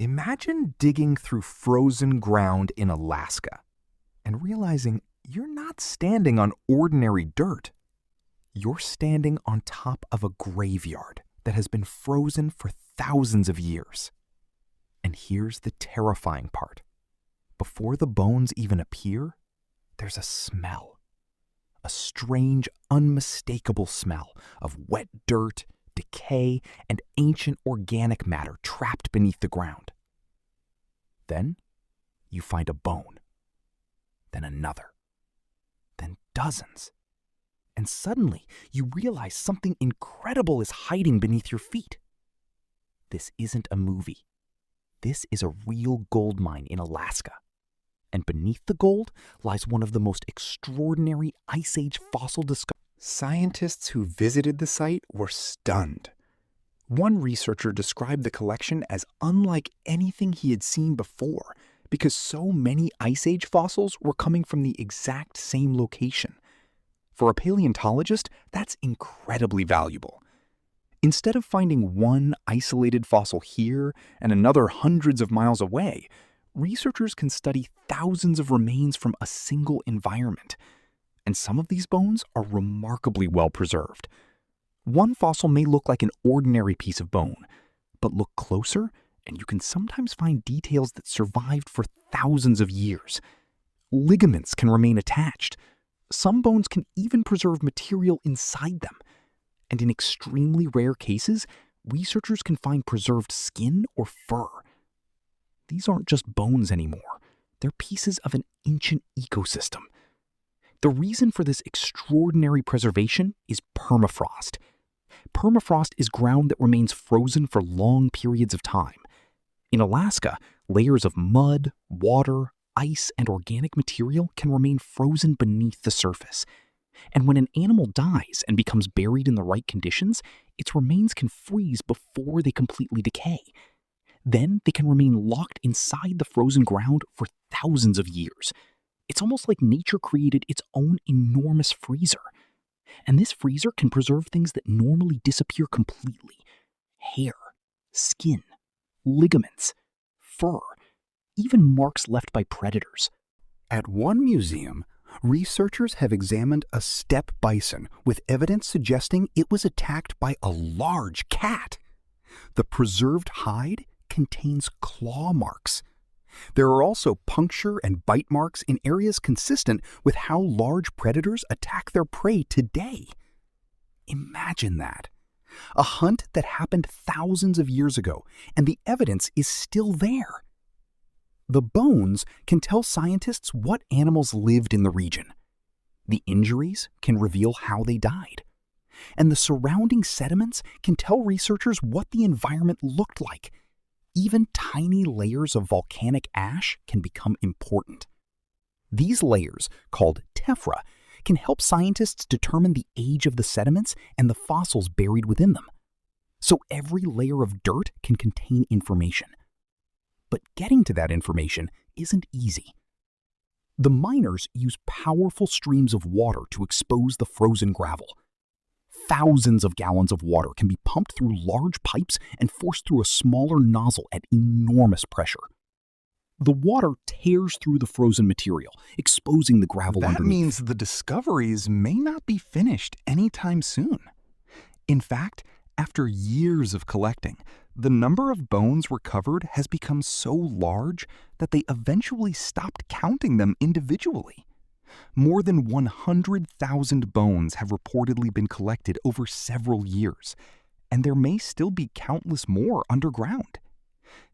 Imagine digging through frozen ground in Alaska and realizing you're not standing on ordinary dirt. You're standing on top of a graveyard that has been frozen for thousands of years. And here's the terrifying part. Before the bones even appear, there's a smell. A strange, unmistakable smell of wet dirt, decay, and ancient organic matter trapped beneath the ground. Then you find a bone, then another, then dozens. And suddenly you realize something incredible is hiding beneath your feet. This isn't a movie. This is a real gold mine in Alaska. And beneath the gold lies one of the most extraordinary Ice Age fossil discoveries. Scientists who visited the site were stunned. One researcher described the collection as unlike anything he had seen before because so many Ice Age fossils were coming from the exact same location. For a paleontologist, that's incredibly valuable. Instead of finding one isolated fossil here and another hundreds of miles away, researchers can study thousands of remains from a single environment. And some of these bones are remarkably well preserved. One fossil may look like an ordinary piece of bone, but look closer and you can sometimes find details that survived for thousands of years. Ligaments can remain attached. Some bones can even preserve material inside them. And in extremely rare cases, researchers can find preserved skin or fur. These aren't just bones anymore. They're pieces of an ancient ecosystem. The reason for this extraordinary preservation is permafrost. Permafrost is ground that remains frozen for long periods of time. In Alaska, layers of mud, water, ice, and organic material can remain frozen beneath the surface. And when an animal dies and becomes buried in the right conditions, its remains can freeze before they completely decay. Then they can remain locked inside the frozen ground for thousands of years. It's almost like nature created its own enormous freezer. And this freezer can preserve things that normally disappear completely. Hair, skin, ligaments, fur, even marks left by predators. At one museum, researchers have examined a steppe bison with evidence suggesting it was attacked by a large cat. The preserved hide contains claw marks. There are also puncture and bite marks in areas consistent with how large predators attack their prey today. Imagine that. A hunt that happened thousands of years ago, and the evidence is still there. The bones can tell scientists what animals lived in the region. The injuries can reveal how they died. And the surrounding sediments can tell researchers what the environment looked like. Even tiny layers of volcanic ash can become important. These layers, called tephra, can help scientists determine the age of the sediments and the fossils buried within them. So every layer of dirt can contain information. But getting to that information isn't easy. The miners use powerful streams of water to expose the frozen gravel. Thousands of gallons of water can be pumped through large pipes and forced through a smaller nozzle at enormous pressure. The water tears through the frozen material, exposing the gravel underneath. That means the discoveries may not be finished anytime soon. In fact, after years of collecting, the number of bones recovered has become so large that they eventually stopped counting them individually. More than 100,000 bones have reportedly been collected over several years, and there may still be countless more underground.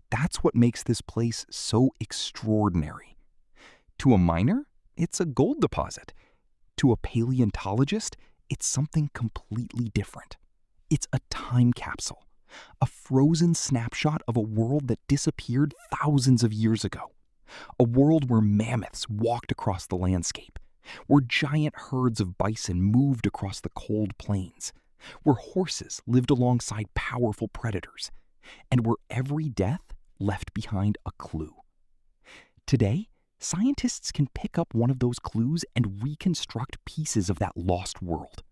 That's what makes this place so extraordinary. To a miner, it's a gold deposit. To a paleontologist, it's something completely different. It's a time capsule, a frozen snapshot of a world that disappeared thousands of years ago. A world where mammoths walked across the landscape, where giant herds of bison moved across the cold plains, where horses lived alongside powerful predators, and where every death left behind a clue. Today, scientists can pick up one of those clues and reconstruct pieces of that lost world.